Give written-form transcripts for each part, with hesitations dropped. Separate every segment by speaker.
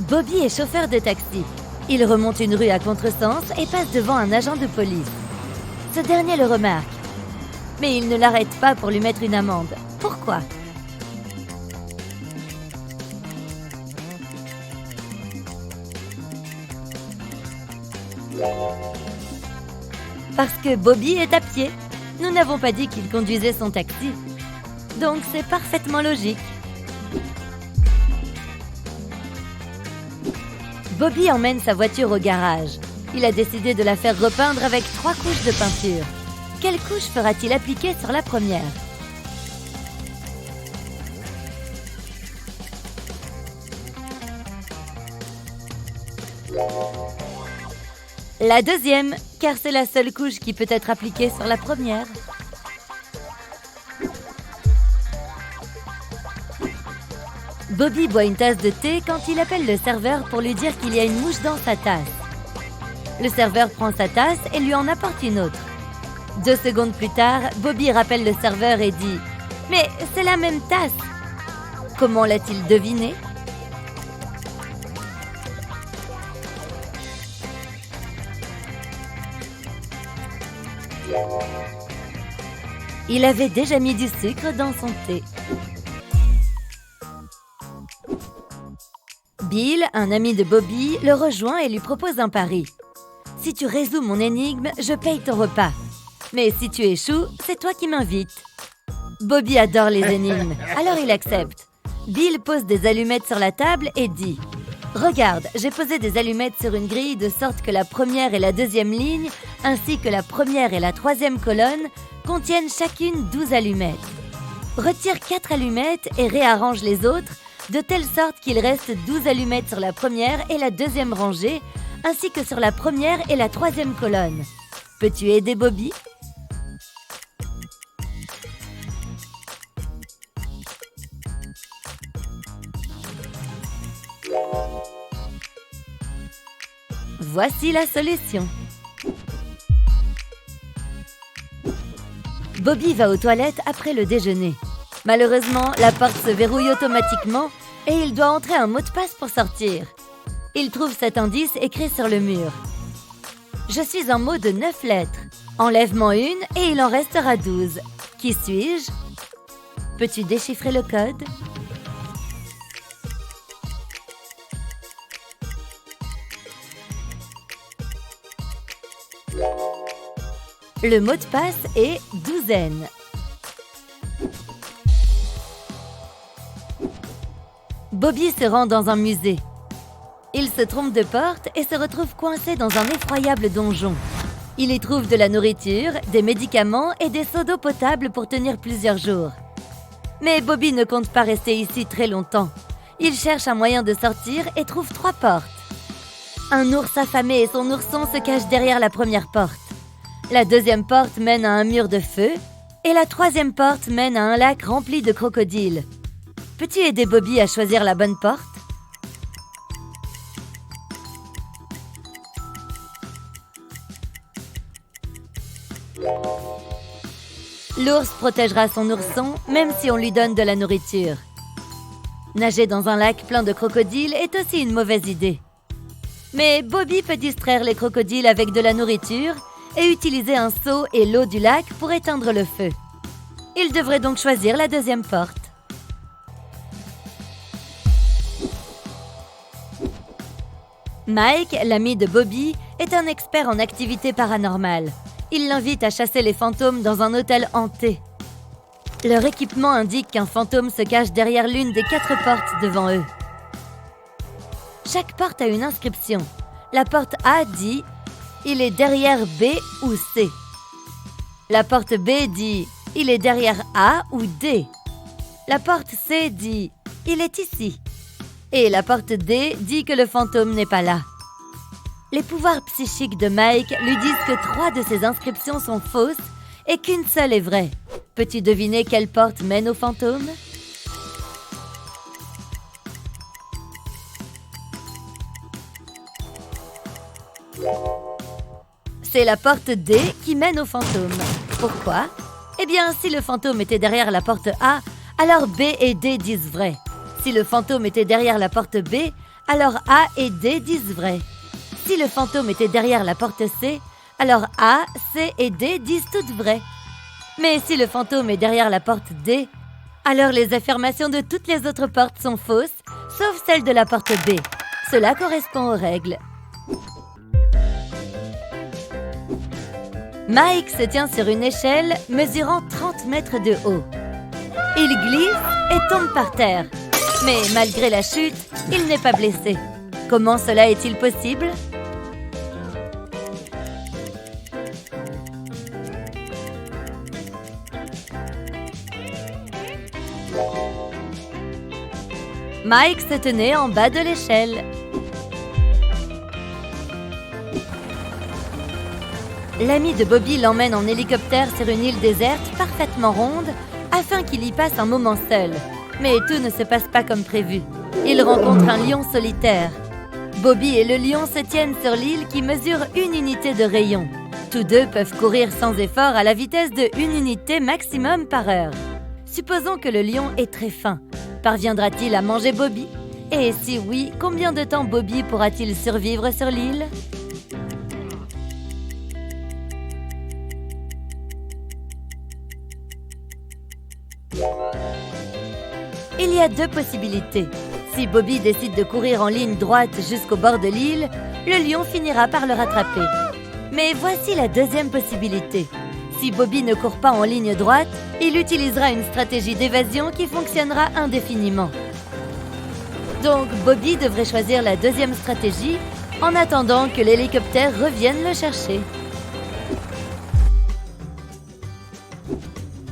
Speaker 1: Bobby est chauffeur de taxi. Il remonte une rue à contresens et passe devant un agent de police. Ce dernier le remarque. Mais il ne l'arrête pas pour lui mettre une amende. Pourquoi? Parce que Bobby est à pied. Nous n'avons pas dit qu'il conduisait son taxi. Donc c'est parfaitement logique. Bobby emmène sa voiture au garage. Il a décidé de la faire repeindre avec 3 couches de peinture. Quelle couche fera-t-il appliquer sur la première? La deuxième, car c'est la seule couche qui peut être appliquée sur la première. Bobby boit une tasse de thé quand il appelle le serveur pour lui dire qu'il y a une mouche dans sa tasse. Le serveur prend sa tasse et lui en apporte une autre. 2 secondes plus tard, Bobby rappelle le serveur et dit « Mais c'est la même tasse !» Comment l'a-t-il deviné? Il avait déjà mis du sucre dans son thé. Bill, un ami de Bobby, le rejoint et lui propose un pari. « Si tu résous mon énigme, je paye ton repas. Mais si tu échoues, c'est toi qui m'invites. » Bobby adore les énigmes, alors il accepte. Bill pose des allumettes sur la table et dit « Regarde, j'ai posé des allumettes sur une grille de sorte que la première et la deuxième ligne, ainsi que la première et la troisième colonne, contiennent chacune 12 allumettes. Retire 4 allumettes et réarrange les autres, de telle sorte qu'il reste 12 allumettes sur la première et la deuxième rangée, ainsi que sur la première et la troisième colonne. Peux-tu aider Bobby? » Voici la solution. Bobby va aux toilettes après le déjeuner. Malheureusement, la porte se verrouille automatiquement et il doit entrer un mot de passe pour sortir. Il trouve cet indice écrit sur le mur. « Je suis un mot de 9 lettres. Enlève-moi une et il en restera 12. Qui suis-je? Peux-tu déchiffrer le code? » Le mot de passe est douzaine. Bobby se rend dans un musée. Il se trompe de porte et se retrouve coincé dans un effroyable donjon. Il y trouve de la nourriture, des médicaments et des seaux d'eau potable pour tenir plusieurs jours. Mais Bobby ne compte pas rester ici très longtemps. Il cherche un moyen de sortir et trouve 3 portes. Un ours affamé et son ourson se cachent derrière la première porte. La deuxième porte mène à un mur de feu et la troisième porte mène à un lac rempli de crocodiles. Peux-tu aider Bobby à choisir la bonne porte? L'ours protégera son ourson même si on lui donne de la nourriture. Nager dans un lac plein de crocodiles est aussi une mauvaise idée. Mais Bobby peut distraire les crocodiles avec de la nourriture et utiliser un seau et l'eau du lac pour éteindre le feu. Il devrait donc choisir la deuxième porte. Mike, l'ami de Bobby, est un expert en activités paranormales. Il l'invite à chasser les fantômes dans un hôtel hanté. Leur équipement indique qu'un fantôme se cache derrière l'une des 4 portes devant eux. Chaque porte a une inscription. La porte A dit « Il est derrière B ou C ». La porte B dit « Il est derrière A ou D ». La porte C dit « Il est ici ». Et la porte D dit que le fantôme n'est pas là. Les pouvoirs psychiques de Mike lui disent que 3 de ces inscriptions sont fausses et qu'une seule est vraie. Peux-tu deviner quelle porte mène au fantôme? C'est la porte D qui mène au fantôme. Pourquoi? Eh bien, si le fantôme était derrière la porte A, alors B et D disent vrai. Si le fantôme était derrière la porte B, alors A et D disent vrai. Si le fantôme était derrière la porte C, alors A, C et D disent toutes vraies. Mais si le fantôme est derrière la porte D, alors les affirmations de toutes les autres portes sont fausses, sauf celle de la porte B. Cela correspond aux règles. Mike se tient sur une échelle mesurant 30 mètres de haut. Il glisse et tombe par terre. Mais malgré la chute, il n'est pas blessé. Comment cela est-il possible ? Mike se tenait en bas de l'échelle. L'ami de Bobby l'emmène en hélicoptère sur une île déserte parfaitement ronde afin qu'il y passe un moment seul. Mais tout ne se passe pas comme prévu. Il rencontre un lion solitaire. Bobby et le lion se tiennent sur l'île qui mesure 1 unité de rayon. Tous deux peuvent courir sans effort à la vitesse de 1 unité maximum par heure. Supposons que le lion est très faim. Parviendra-t-il à manger Bobby ? Et si oui, combien de temps Bobby pourra-t-il survivre sur l'île ? Il y a 2 possibilités. Si Bobby décide de courir en ligne droite jusqu'au bord de l'île, le lion finira par le rattraper. Mais voici la 2e possibilité. Si Bobby ne court pas en ligne droite, il utilisera une stratégie d'évasion qui fonctionnera indéfiniment. Donc Bobby devrait choisir la 2e stratégie en attendant que l'hélicoptère revienne le chercher.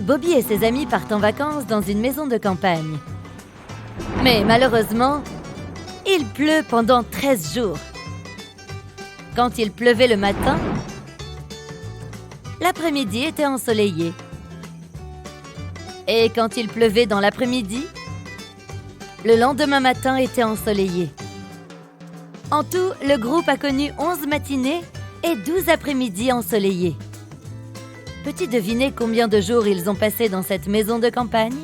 Speaker 1: Bobby et ses amis partent en vacances dans une maison de campagne. Mais malheureusement, il pleut pendant 13 jours. Quand il pleuvait le matin, l'après-midi était ensoleillé. Et quand il pleuvait dans l'après-midi, le lendemain matin était ensoleillé. En tout, le groupe a connu 11 matinées et 12 après-midi ensoleillés. Peux-tu deviner combien de jours ils ont passé dans cette maison de campagne ?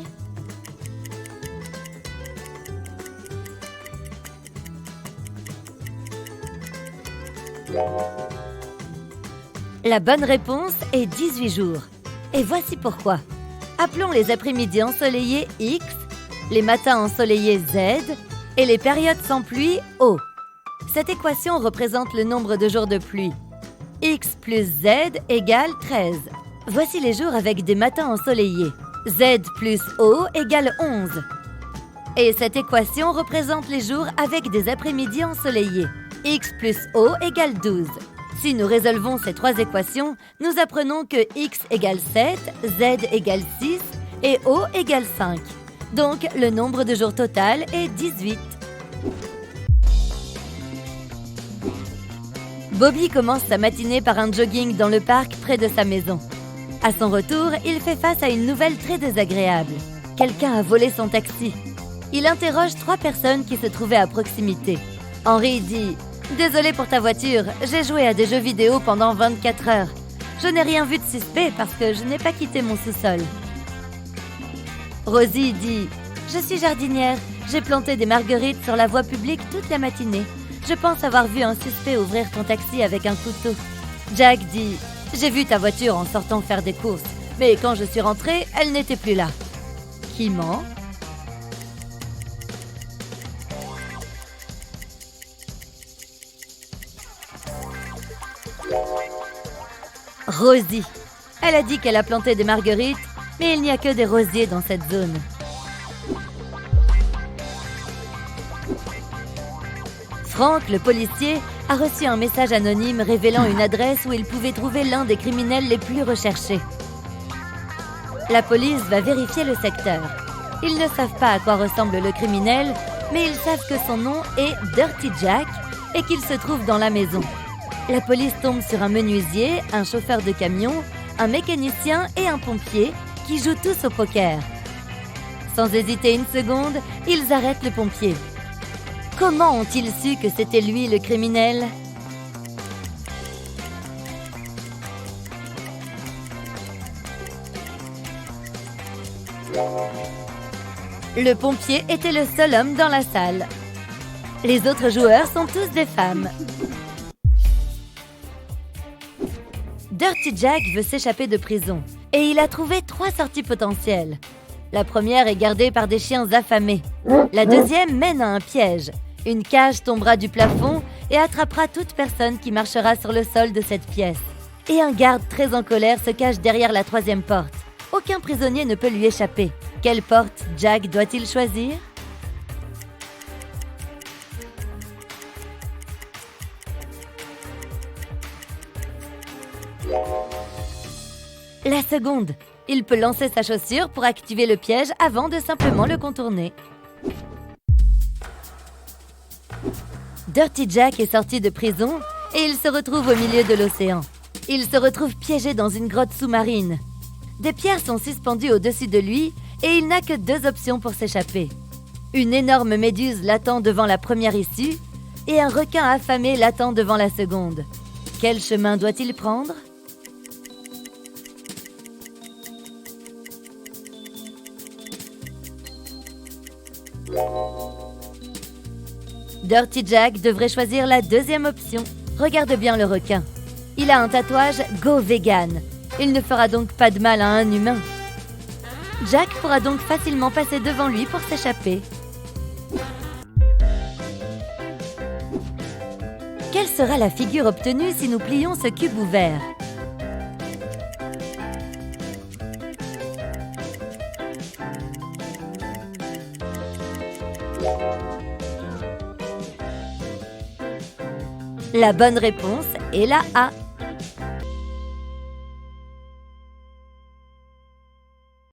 Speaker 1: La bonne réponse est 18 jours. Et voici pourquoi. Appelons les après-midi ensoleillés X, les matins ensoleillés Z et les périodes sans pluie O. Cette équation représente le nombre de jours de pluie. X plus Z égale 13. Voici les jours avec des matins ensoleillés. Z plus O égale 11. Et cette équation représente les jours avec des après-midi ensoleillés. X plus O égale 12. Si nous résolvons ces 3 équations, nous apprenons que X égale 7, Z égale 6 et O égale 5. Donc, le nombre de jours total est 18. Bobby commence sa matinée par un jogging dans le parc près de sa maison. À son retour, il fait face à une nouvelle très désagréable. Quelqu'un a volé son taxi. Il interroge 3 personnes qui se trouvaient à proximité. Henry dit « Désolé pour ta voiture, j'ai joué à des jeux vidéo pendant 24 heures. Je n'ai rien vu de suspect parce que je n'ai pas quitté mon sous-sol. » Rosie dit « Je suis jardinière, j'ai planté des marguerites sur la voie publique toute la matinée. Je pense avoir vu un suspect ouvrir ton taxi avec un couteau. » Jack dit « J'ai vu ta voiture en sortant faire des courses, mais quand je suis rentrée, elle n'était plus là. » Qui ment ? Rosie. Elle a dit qu'elle a planté des marguerites, mais il n'y a que des rosiers dans cette zone. Frank, le policier, a reçu un message anonyme révélant une adresse où il pouvait trouver l'un des criminels les plus recherchés. La police va vérifier le secteur. Ils ne savent pas à quoi ressemble le criminel, mais ils savent que son nom est Dirty Jack et qu'il se trouve dans la maison. La police tombe sur un menuisier, un chauffeur de camion, un mécanicien et un pompier qui jouent tous au poker. Sans hésiter une seconde, ils arrêtent le pompier. Comment ont-ils su que c'était lui le criminel ? Le pompier était le seul homme dans la salle. Les autres joueurs sont tous des femmes. Dirty Jack veut s'échapper de prison et il a trouvé 3 sorties potentielles. La première est gardée par des chiens affamés. La deuxième mène à un piège. Une cage tombera du plafond et attrapera toute personne qui marchera sur le sol de cette pièce. Et un garde très en colère se cache derrière la 3e porte. Aucun prisonnier ne peut lui échapper. Quelle porte Jack doit-il choisir ? La seconde. Il peut lancer sa chaussure pour activer le piège avant de simplement le contourner. Dirty Jack est sorti de prison et il se retrouve au milieu de l'océan. Il se retrouve piégé dans une grotte sous-marine. Des pierres sont suspendues au-dessus de lui et il n'a que 2 options pour s'échapper. Une énorme méduse l'attend devant la première issue et un requin affamé l'attend devant la seconde. Quel chemin doit-il prendre ? Dirty Jack devrait choisir la 2e option. Regarde bien le requin. Il a un tatouage « Go Vegan ». Il ne fera donc pas de mal à un humain. Jack pourra donc facilement passer devant lui pour s'échapper. Quelle sera la figure obtenue si nous plions ce cube ouvert ? La bonne réponse est la A.